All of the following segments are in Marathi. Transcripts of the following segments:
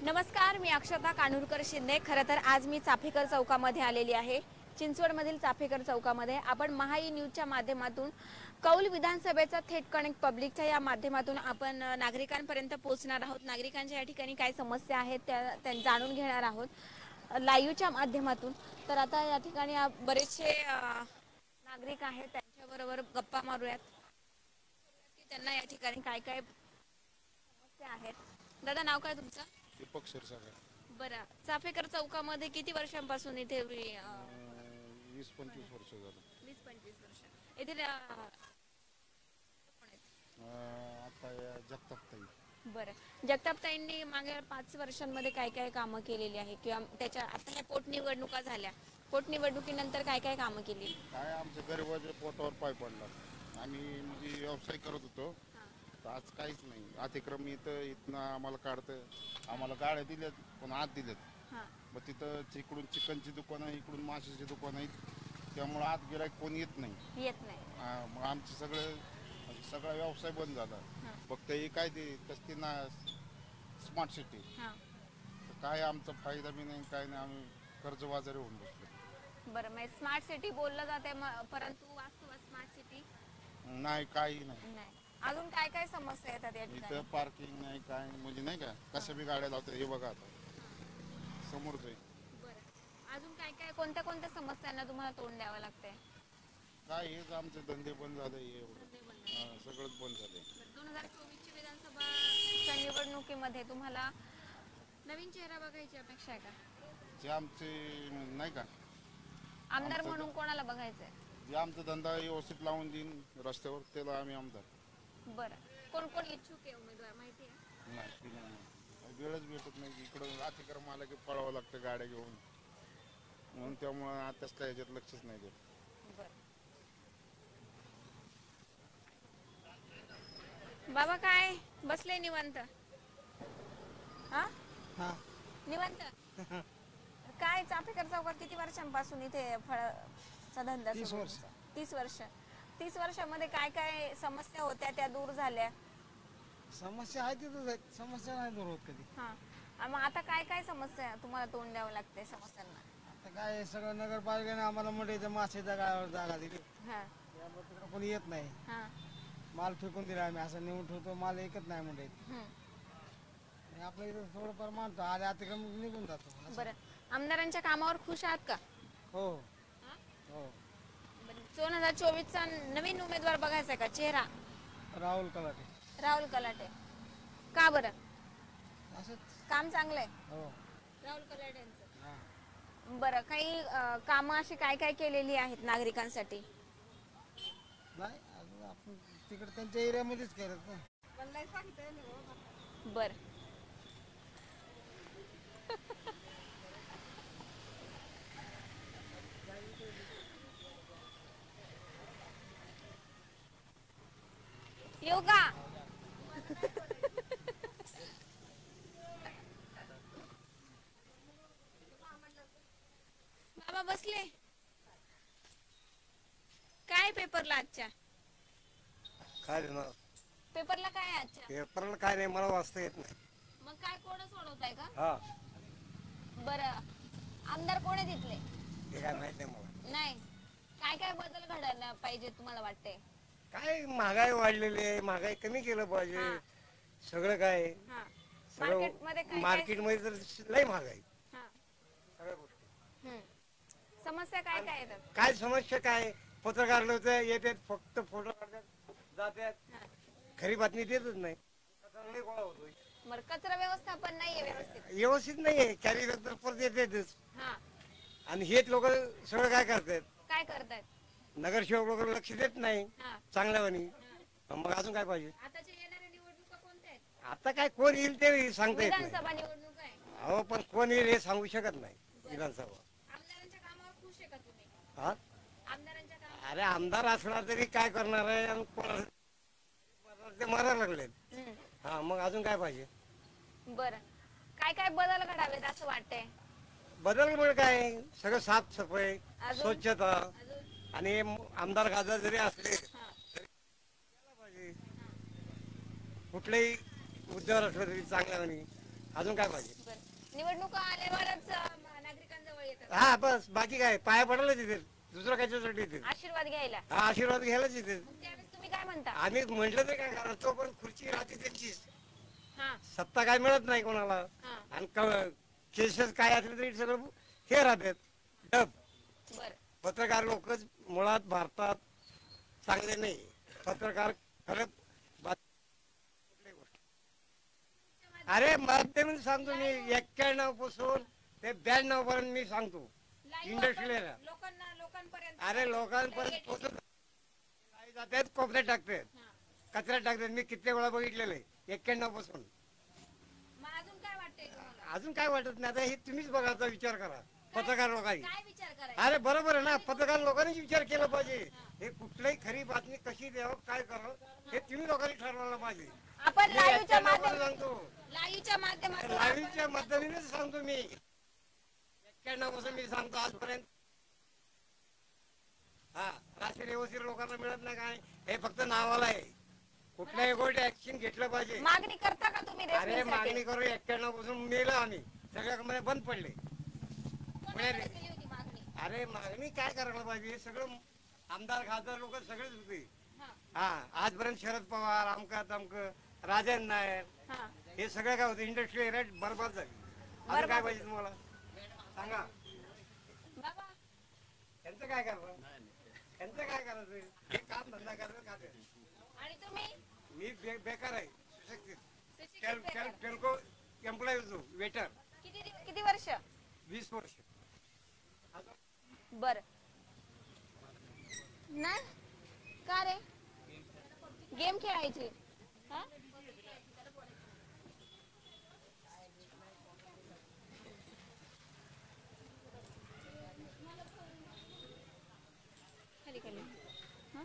नमस्कार, मी अक्षता कानूरकर शिंदे। खरं तर आज मी चाफेकर चौकामध्ये आलेली आहे। चिंचवडमधील चाफेकर चौकामध्ये आपण महाई न्यूजच्या माध्यमातून कौल विधानसभेचा थेट कनेक्ट पब्लिकच्या या माध्यमातून आपण नागरिकांपर्यंत पोहोचणार आहोत। नागरिकांच्या या ठिकाणी काय समस्या आहेत त्या जाणून घेणार आहोत लाईव्हच्या माध्यमातून। तर आता या ठिकाणी बरेचसे नागरिक आहेत, त्यांच्याबरोबर गप्पा मारूयात की त्यांना या ठिकाणी काय काय समस्या आहेत। दादा, नाव काय तुमचं? दीपक क्षीरसागर। बरं, चाफेकर चौकामध्ये किती वर्षांपासून इथे 20-25 वर्ष झालं। 20-25 वर्ष इथे आता जगतापताई। बरं, जगतापताईंनी मागे 5 वर्षांमध्ये काय काय कामं केलेली आहे किंवा त्याच्या आता ह्या पोटनिवडणुका झाल्या, पोटनिवडणुकीनंतर काय काय कामं केली? काय आमच्या गरिबाच्या पोटावर पाय पडला। आम्ही म्हणजे व्यवसाय करत होतो, तर आज काहीच नाही। अतिक्रम इथनं आम्हाला काढतं, आम्हाला गाड्या दिल्यात पण आत दिल्यात। मग तिथं इकडून चिकनची दुकानं, इकडून माशाची दुकानं आहेत, त्यामुळं आत गिराईक कोण येत नाही। मग आमचे सगळा व्यवसाय बंद झाला। फक्त हे काय ते कसते ना स्मार्ट सिटी, काय आमचा फायदा बी नाही, काय नाही। आम्ही कर्जबाजारी होऊन बसलो। बरं, मग स्मार्ट सिटी बोललं जाते, परंतु वास्तवात स्मार्ट सिटी नाही, काही नाही। अजून काय काय समस्या येतात या ठिकाणी? इथं पार्किंग नाही, काय म्हणजे नाही का, कशा बी गाड्या लावतात। हे बघा आता समोरच आहे। बरं, अजून काय काय कोणत्या कोणत्या समस्यांना तुम्हाला तोंड द्यावं लागतंय? काय हेच आमचे धंदे बंद झाले, सगळंच बंद झाले। 2024 विधानसभा निवडणुकीमध्ये तुम्हाला नवीन चेहरा बघायची अपेक्षा आहे का? जे आमचे नाही का आमदार म्हणून कोणाला बघायचंय? जे आमचा धंदा व्यवस्थित लावून देईन रस्त्यावर, त्याला आम्ही आमदार। बरं, कोण कोण इच्छुक आहे उमेदवार माहिती आहे? नाही, वेळच भेटत नाही। इकडं अतिक्रम आला की पळावं लागतं गाड्या घेऊन, म्हणून त्यामुळं आताच काय याच्यात लक्षच नाही देत। बाबा, काय बसले निवांत? निवांत काय चाफेकर चौकात किती वर्षांपासून इथे फळाचा धंदा? 30 वर्ष। 30 वर्ष। 30 वर्षामध्ये काय काय समस्या होत्या त्या दूर झाल्या? समस्या आहे तिथं, समस्या नाही दूर होत कधी। मग आता काय काय समस्या तुम्हाला तोंड द्यावं लागते समस्यांना? आता काय सगळं नगरपालिकेने आम्हाला मंडईच्या मासेच्या जागा दिली, त्यामुळे तिकडे कोणी येत नाही। माल फेकून दिला, आम्ही असं नेऊन ठेवतो, माल एकच नाही मंडईत। आपल्या इथं थोडंफार मानतो, आले अतिक्रम निघून जातो। बरं, आमदारांच्या कामावर खुश आहात का? हो हो। 2024चा नवीन उमेदवार बघायचा का चेहरा? राहुल कलाटे। राहुल कलाटे का बरं? असंच काम चांगलंय हो राहुल कलाटे यांचं। बरं, काही कामं अशी काय काय केलेली आहेत नागरिकांसाठी? नाही, आपण तिकडे त्यांच्या एरियामध्येच करत ना। बरं, येऊ का? बाबा बसले काय पेपरला आजच्या? काय देणार पेपरला काय आहे आजच्या? पेपरला? काय नाही, मला वाचता येत नाही। मग काय कोण सोडवताय का? हा, बरं, आमदार कोण आहे तिथले? ते काय माहित नाही मला। नाही, काय काय बदल घडायला पाहिजे तुम्हाला वाटते? काय महागाई वाढलेली आहे, महागाई कमी केलं पाहिजे। सगळं काय सगळं मार्केटमध्ये तर लय महागाई, सगळ्या गोष्टी। समस्या काय काय येतात? काय समस्या काय, पत्रकार लोक येतात, फक्त फोटो काढतात जातात, खरी बातमी देतच नाही। गोळा होतोय। बरं, कचरा व्यवस्थापन नाहीये व्यवस्थित? व्यवस्थित नाहीये, कॅरी तर परत येतातच। आणि हेच लोक सगळं काय करतात? काय करतायत? नगरसेवक लोक लक्ष देत नाही चांगल्यावानी। मग अजून काय पाहिजे? आताच्या येणाऱ्या निवडणुका कोणत्या आहेत? आता काय कोण येईल ते सांगता येत नाही। विधानसभा निवडणूक आहे। हो, पण कोण येईल हे सांगू शकत नाही विधानसभा। आमदारांच्या कामावर खुश आहे का तुम्ही? आमदारांच्या कामावर? अरे, आमदार असणार तरी काय करणार आहे, आणि ते मारायला लागलेत। मग अजून काय पाहिजे? बरं, काय काय बदल घडावेत असं वाटतंय? बदल म्हणजे काय, सगळं साफसफाई, स्वच्छता, आणि आमदार खासदार जरी असले तरी कुठलेही मुद्द्यावर असलं तरी चांगल्या अजून काय पाहिजे? बरं, निवडणुका आल्यावरच नागरिकांजवळ येतात, हा बस, बाकी काय, पाया पडायला तिथे, दुसरं कायच्यासाठी येते? आशीर्वाद घ्यायला. हा, आशीर्वाद घ्यायलाच येते. मग त्यावेळेस तुम्ही काय म्हणता? आम्ही म्हटलं तर काय करा, तोपर्यंत खुर्ची राहते त्यांचीच, हा सत्ता काय मिळत नाही कोणाला. हा आणि केसेस काय असले तरी सगळं हे राहतात डब. बरं, पत्रकार लोकच मुळात भारतात चांगले नाही. पत्रकार खरंच अरे माध्यम सांगतो मी, 91 पासून ते 92 पर्यंत मी सांगतो इंडस्ट्रीला. लोकांपर्यंत अरे लोकांपर्यंत पोहोचत जातात, कोपऱ्यात टाकतात, कचऱ्यात टाकतात. मी किती वेळा बघितलेलं आहे 91 पासून. मग अजून काय वाटतंय तुम्हाला? अजून काय वाटत नाही. आता हे तुम्हीच बघायचा विचार करा, पत्रकार लोकांनी. काय विचार करायचा? अरे बरोबर आहे ना, पत्रकार लोकांनीच विचार केला पाहिजे. हे कुठल्याही खरी बातमी कशी द्यावं, काय करावं, हे तुम्ही लोकांनी ठरवायला पाहिजे. आपण मी लाईव्हच्या 91 सांगतो, लाईव्हच्या माध्यमातून लाईव्हच्या मदतीनेच सांगतो मी. 91 पासून मी सांगतो आजपर्यंत. हा, राष्ट्रीय व्यवस्थित लोकांना मिळत नाही काय, हे फक्त नावाला आहे. कुठल्याही गोष्टी ऍक्शन घेतलं पाहिजे. मागणी करता का तुम्ही अरे रेशनिंगसाठी? मागणी करू, 91 पासून मेलो आम्ही, सगळ्या कंपन्या बंद पडले. कोणाकडे केली होती मागणी? अरे मागणी काय करायला पाहिजे, सगळं आमदार खासदार लोक सगळेच होते. हा, हा, आजपर्यंत शरद पवार, अमका तमक, राजन नायर, हा. हे सगळं काय होतं, इंडस्ट्री एरिया बरबाद झाली. अजून काय पाहिजे तुम्हाला सांगा? बाबा, त्यांचं काय करायचं, त्यांचं काय करायचं, हे काम धंदा करायचं का ते? आणि तुम्ही मी बेकार आहे, सुशिक्षित. सुशिक्षित बेकार. टेल्को एम्प्लॉय होतो, वेटर, किती वर्ष? 20 वर्ष. बर, नाही का रे, गेम खेळायची? हा? खाली खाली. हा?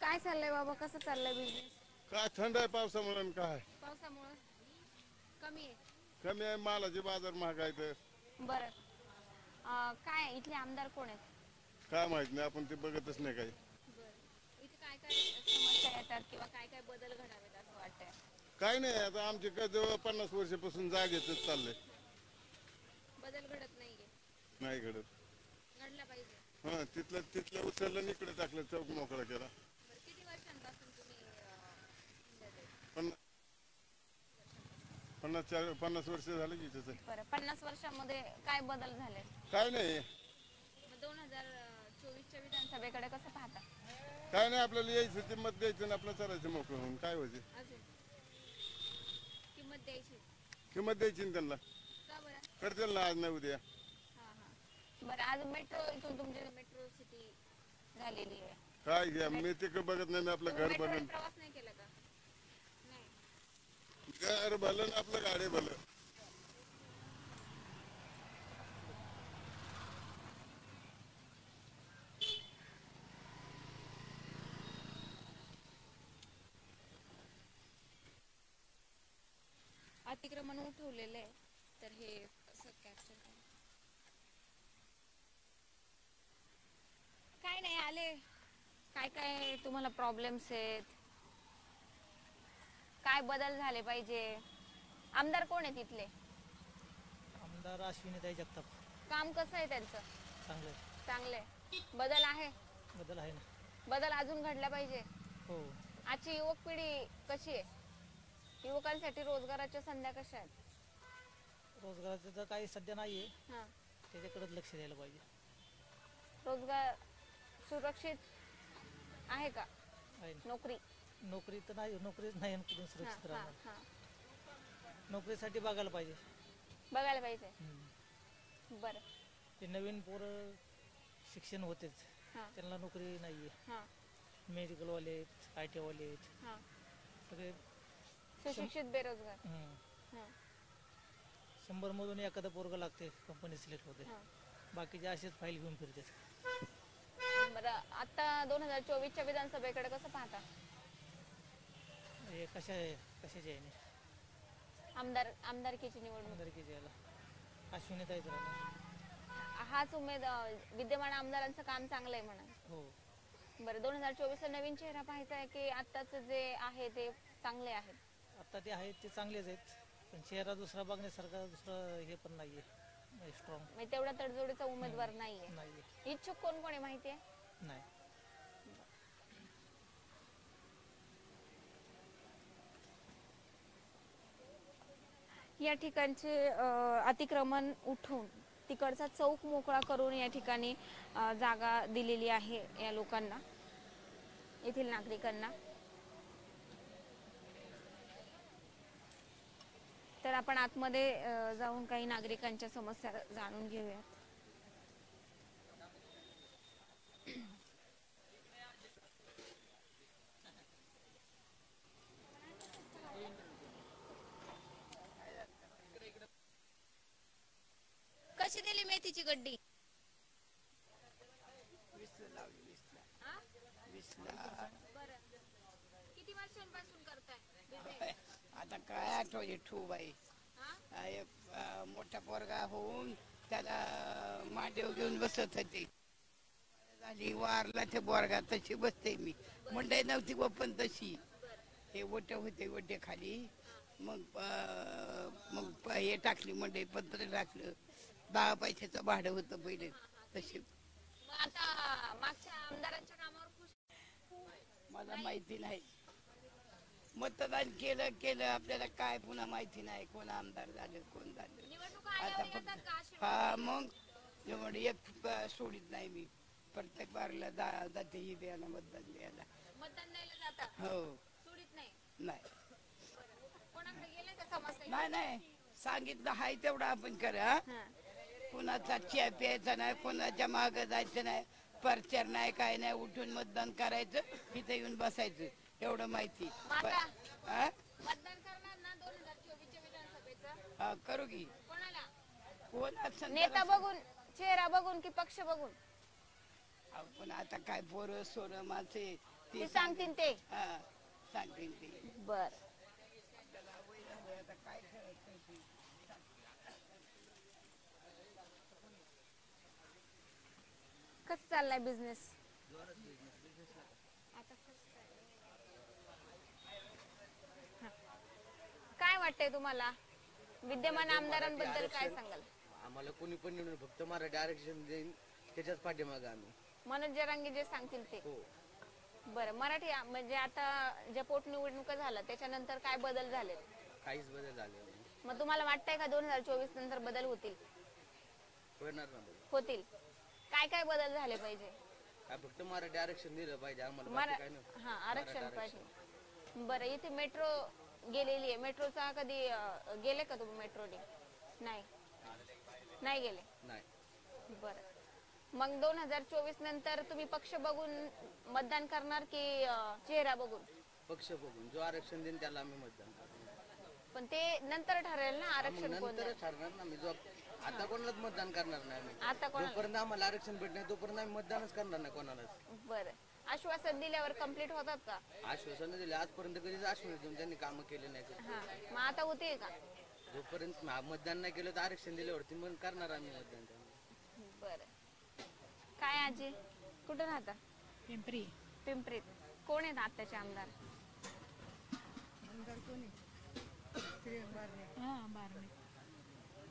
काय चाललंय बाबा, कसं चाललंय बिझनेस? काय थंड आहे पावसामुळे आणि काय पावसामुळं कमी आहे. कमी आहे, मालाचे बाजार महागाय तर बरं, काय इथले आमदार कोण आहेत? काय माहित नाही, आपण ते बघतच नाही काही. इथे काय काय समस्या येतात किंवा काय काय बदल घडावेत असं वाटतंय? काय नाही, आता आमचे काय जवळ 50 वर्षापासून जागेतच चाललंय, बदल घडत नाहीये, नाही घडत. घडला पाहिजे. हा, तिथलं उचललं आणि इकडे टाकलं, चौक मोकळा केला. बरं, किती वर्षांपासून तुम्ही पण 50 वर्ष झालं की त्याचं. बरं, 50 वर्षामध्ये काय बदल झाले? काय नाही, 2024च्या विधानसभेकडे कसं पाहता? काय नाही, आपल्याला यायचं ते मत द्यायचं आणि आपलं चालायचं मोकळं होऊन, काय व्हायचं. अजून किंमत द्यायची किंमत द्यायची ना त्यांना, का बरं? करतील ना आज नाही उद्या. हा हा. बरं, आज मेट्रो इथून तुमची मेट्रो सिटी झालेली आहे. काय घ्या, मी तिकडे बघत नाही, मी आपलं घर मेट्रोने बनवून प्रवास नाही केला का? नाही. घर भलं ना आपलं गाडी भलं. अतिक्रमण उठवलेलं आहे, तर हे कसं कॅप्चर करा? काय नाही, आले काय काय तुम्हाला प्रॉब्लेम्स आहेत, काय बदल झाले पाहिजे? आमदार कोण आहे तिथले? आमदार अश्विनीताई जगताप. काम कसं आहे त्यांचं? चांगलं चांगले. बदल आहे? बदल आहे ना. बदल अजून घडला पाहिजे. हो. आजची युवक पिढी कशी आहे? युवकांसाठी रोजगाराच्या संध्या कशा आहेत? रोजगाराचं तर काही सध्या नाही आहे, हा, त्याच्याकडेच लक्ष द्यायला पाहिजे. रोजगार सुरक्षित आहे का? आहे ना. नोकरी? नोकरी तर नाही, नोकरीच नाही आणि कुठून हा, सुरक्षित हा, राहणार. हा. नोकरीसाठी बघायला पाहिजे. बघायला पाहिजे. हम्म. बरं. ते नवीन पोरं शिक्षण होतेच, हा, त्यांना नोकरी नाही आहे. हा, मेडिकलवाले आहेत, IT वाले आहेत, हा. सगळे. सुशिक्षित बेरोजगार. हम्म. हा, 100 मधून एखादं पोरगं लागते, कंपनी सिलेक्ट होते. हा. बाकीचे असेच फाईल घेऊन फिरतात. बरं, आता 2024च्या विधानसभेकडे कसं पाहता? हे कशाचे आहे ना, आमदारकीची निवडणूक. आमदारकीचे याला अश्विनीताईच राहणार. हाच विद्यमान आमदारांचं काम चांगलं आहे म्हणा. हो. बरं, 2024ला नवीन चेहरा पाहायचा आहे की आत्ताच जे आहे ते चांगले आहेत? आता ते आहेत ते चांगलेच आहेत, पण चेहरा दुसरा बघण्यासारखा दुसरं हे पण नाहीये स्ट्रॉंग. म्हणजे तेवढा तडजोडीचा उमेदवार नाहीये. नाहीये. इच्छुक कोण कोण आहे माहितीये? नाही. या ठिकाणचे अतिक्रमण उठवून तिकडचा चौक मोकळा करून या ठिकाणी जागा दिलेली आहे या लोकांना, येथील नागरिकांना. तर आपण आतमध्ये जाऊन काही नागरिकांच्या समस्या जाणून घेऊयात. कशी दिली मेथीची गड्डी? 20ला. किती वर्षांपासून करताय? आता काय आठवले ठू बाई, मोठा पोरगा होऊन त्याला मांडीव घेऊन बसत होते. झाली वारला ते पोरगा, तशी बसते मी. मंडई नव्हती व पण तशी हे ओट होते, ओटे खाली. मग हे टाकली मंडई, पत्र टाकलं. 10 पैशाचं भाडं होतं पहिले तसे. आता मागच्या आमदारांच्या कामावर खुश? मला माहिती नाही. मतदान केलं आपल्याला काय पुन्हा माहिती नाही कोण आमदार झालं कोण झालं. आता फक्त हा मग जेवण एक सोडित नाही मी. प्रत्येक बारला जाते ही द्यायला, मतदान द्यायला. मतदान द्यायला जाता? हो. सोडित नाही? नाही कोणाकडे गेले का समस्या? नाही सांगितलं हाय तेवढं आपण करा. कोणाचा चहा प्यायचा नाही, कोणाच्या माग जायचं नाही, प्रचार नाही, काय नाही. उठून मतदान करायचं, तिथे येऊन बसायचं, एवढं माहिती. मतदान करणार ना 2024 विधानसभेचं? हा करू की. कोणाला? कोण असं नेता बघून, चेहरा बघून की पक्ष बघून? आपण आता काय पोरं सोरं माणसे ते सांगतील ते. हा सांगतील ते. बर. काय कसं चाललाय बिझनेस? काय वाटतंय तुम्हाला? विद्यमान आमदारांबद्दल काय सांगाल? आम्हाला कोणी पण निवडून फक्त मराठी आरक्षण देईन त्याच्याच पाठीमागे आम्ही. मनोज जरांगे जे सांगतील ते. बरं, मराठी म्हणजे आता ज्या पोटनिवडणुका झाल्या त्याच्यानंतर काय बदल झाले? काहीच बदल झाले. मग तुम्हाला वाटतंय का 2024 नंतर बदल होतील? होणार ना. होतील. काय काय बदल झाले पाहिजे? काय फक्त मराठी आरक्षण दिलं पाहिजे आम्हाला. हा, आरक्षण पाहिजे. बरं, इथे मेट्रो गेलेली आहे. मेट्रोचा कधी गेले का तुम्ही मेट्रोने? नाही गेले. नाही. बरं, मग 2024 नंतर तुम्ही पक्ष बघून मतदान करणार की चेहरा बघून? पक्ष बघून. जो आरक्षण देईन त्याला आम्ही मतदान करणार. पण ते नंतर ठरेल ना आरक्षण कोण? नंतर ठरणार ना. मी जो आता कोणालाच मतदान करणार नाही. आता जोपर्यंत आम्हाला आरक्षण भेटणार तोपर्यंत आम्ही मतदानच करणार नाही कोणालाच. बरं, आश्वासन दिल्यावर कंप्लीट होतात का? आश्वासन दिले आजपर्यंत कधीच आश्वासन देऊन त्यांनी काम केले नाही. मग आता होते का? जोपर्यंत मतदान नाही केलं तर आरक्षण दिल्यावरती मग करणार आम्ही मतदान. बरं, काय आजी कुठे राहता? पिंपरीत. कोण आहेत आताचे आमदार?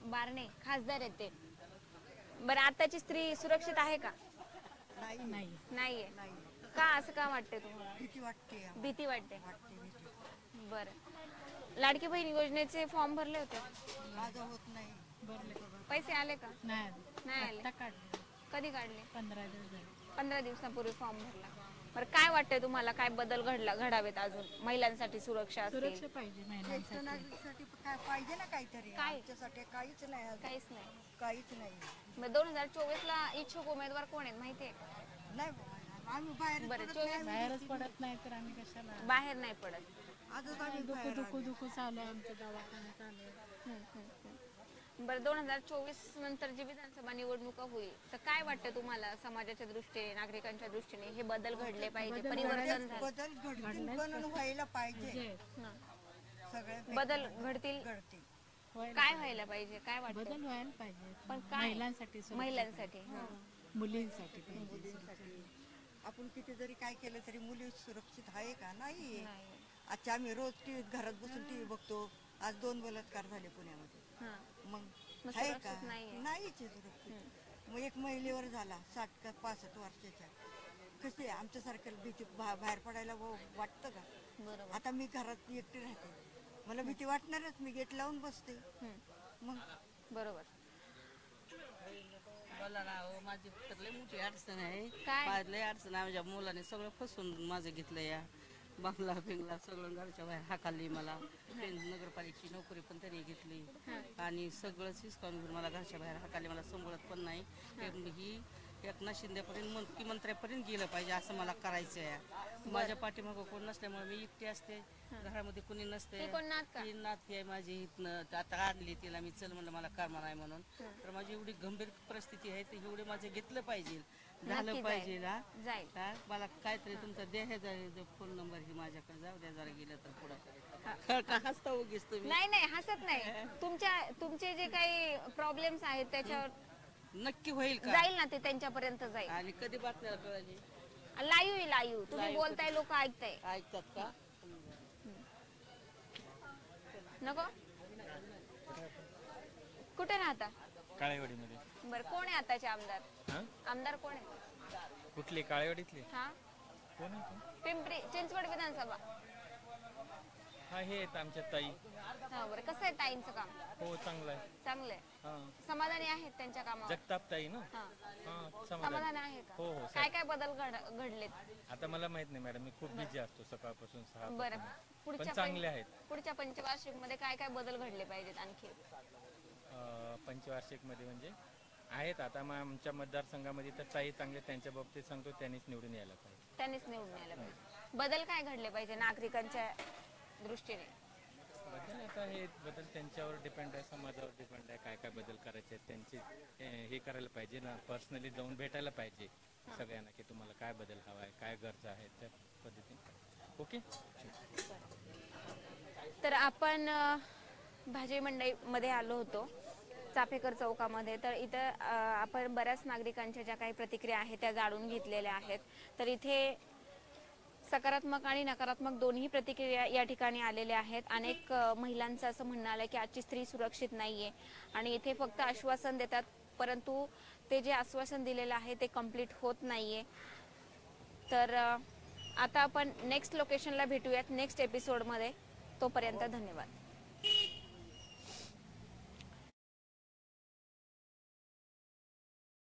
बारणे खासदार आहेत ते. बरं, आताची स्त्री सुरक्षित आहे का? नाहीये. का असं का वाटतंय तुम्हाला? भीती वाटते. बरं, लाडकी बहीण योजनेचे फॉर्म भरले होते? पैसे आले का? नाही आले. कधी काढले? 15 दिवसापूर्वी फॉर्म भरला. बरं, काय वाटतंय तुम्हाला? काय बदल घडावेत अजून महिलांसाठी? सुरक्षा असेल पाहिजे महिलांसाठी. काय पाहिजे ना काहीतरी. काय? काहीच नाही. मग 2024 ला इच्छुक उमेदवार कोण आहेत माहितीये? नाही आम्ही बाहेर बाहेरच पडत नाही तर आम्ही कशाला? बाहेर नाही पडत. दुखू चालू आहे आमचं, दवाखान्यात आलं. बरं, 2024 नंतर जी विधानसभा निवडणुका होईल तर काय वाटतं तुम्हाला? समाजाच्या दृष्टीने, नागरिकांच्या दृष्टीने हे बदल घडले पाहिजे, परिवर्तन बदल व्हायला पाहिजे. बदल घडतील. काय व्हायला पाहिजे? काय वाटतं? बदल व्हायला पाहिजे, पण काय? महिलांसाठी, मुलींसाठी. आपण किती जरी काय केलं तरी मुली सुरक्षित आहे का? नाही. अच्छा आम्ही रोज टीव्हीत घरात बसून टीव्ही बघतो. आज 2 बलात्कार झाले पुण्यामध्ये. मग आहे का? नाहीच आहे सुरक्षित. मग एक महिलेवर झाला 60 का 65 वर्षाच्या. कशी आमच्यासारख्याला भीती बाहेर पडायला वाटतं का? बरोबर. आता मी घरात एकटी राहते, मला भीती वाटणारच. मी गेट लावून बसते. मग बरोबर. बोला ना हो, माझी तर लय मोठी अडचण आहे. काय? लय अडचण आहे. माझ्या मुलाने सगळं फसवून माझं घेतलं या बंगला बिंगला सगळं घरच्या बाहेर हाकालली मला. नगरपालिकेची नोकरी पण त्यांनी घेतली आणि सगळंच हिसकावून घेऊन मला घरच्या बाहेर हाकालली. मला सांभाळत पण नाही. ही एकनाथ शिंदेपर्यंत मुख्यमंत्र्यापर्यंत गेलं पाहिजे असं मला करायचं आहे. माझ्या पाठीमागं कोण नसल्यामुळे मी एकटी असते, घरामध्ये कोणी नसते. ती नाती आहे माझी इथनं, आता आणली तिला मी, चल म्हणलं मला कामा नाही म्हणून. तर माझी एवढी गंभीर परिस्थिती आहे तर एवढे माझे घेतलं पाहिजे, झालं पाहिजे. मला काहीतरी तुमचा द्या फोन नंबर ही माझ्याकडे, जाऊ द्या जरा गेलं तर पुढं. हसता उगीच तुम्ही. नाही हसत नाही. तुमचे जे काही प्रॉब्लेम्स आहेत त्याच्यावर नक्की होईल का? जाईल ना, ते त्यांच्यापर्यंत जाईल. आणि कधी बातम्या कळाली? लाईव्ह तुम्ही बोलताय, लोक ऐकतात का? नको. कुठे राहता? काळेवाडीमध्ये. बरं, कोण आहे आताचे आमदार? आमदार कोण आहे? कुठली? काळेवाडीतली. हा, कोण आहे? पिंपरी चिंचवड विधानसभा. हा, हे आहेत आमच्या ताई. हा, बरं. कसं आहे ताईंचं काम? हो, चांगलं आहे. चांगलं आहे. समाधानी आहेत त्यांच्या कामावर? जगताप ताई ना. हा, समाधान समाधान आहे का? हो हो. काय बदल घडलेत? आता मला माहित नाही मॅडम, मी खूप बिझी असतो सकाळपासून 6. बरं, पण चांगले आहेत. पुढच्या पंचवार्षिक मध्ये काय बदल घडले पाहिजेत आणखी? पंचवार्षिक मध्ये म्हणजे आहेत आता मग आमच्या मतदारसंघामध्ये तर ताई चांगले, त्यांच्या बाबतीत सांगतो त्यांनीच निवडून यायला पाहिजे. त्यांनीच निवडून यायला पाहिजे. बदल काय घडले पाहिजे नागरिकांच्या दृष्टीने? बदल आता हे बदल त्यांच्यावर डिपेंड आहे, समाजावर डिपेंड आहे. काय बदल करायचे आहेत त्यांचे हे करायला पाहिजे ना. पर्सनली जाऊन भेटायला पाहिजे सगळ्यांना की तुम्हाला काय बदल हवा आहे, काय गरजा आहेत, त्या पद्धतीने. ओके. तर आपण भाजी मंडईमध्ये आलो होतो, चाफेकर चौकामध्ये. तर इथं आपण बऱ्याच नागरिकांच्या ज्या काही प्रतिक्रिया आहेत त्या जाणून घेतलेल्या आहेत. तर इथे सकारात्मक आणि नकारात्मक दोन्ही प्रतिक्रिया या ठिकाणी आलेल्या आहेत. अनेक महिलांचं असं म्हणणं आलं की आजची स्त्री सुरक्षित नाहीये आणि इथे फक्त आश्वासन देतात, परंतु ते जे आश्वासन दिलेलं आहे ते कंप्लीट होत नाहीये. तर आता आपण नेक्स्ट लोकेशनला भेटूयात नेक्स्ट एपिसोडमध्ये. तोपर्यंत धन्यवाद.